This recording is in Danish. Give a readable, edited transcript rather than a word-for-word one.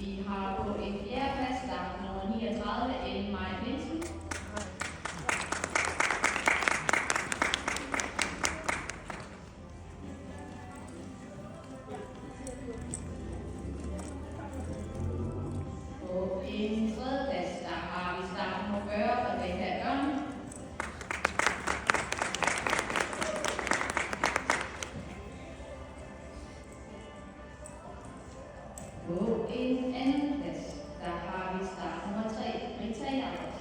Vi har på en fjerdeplads start nummer 39, Ellen Maja Nielsen. På en tredjeplads der har vi start nummer 40, Rebecca Ørn. På en anden plads, der har vi start nummer 3, Rita Jacobsen.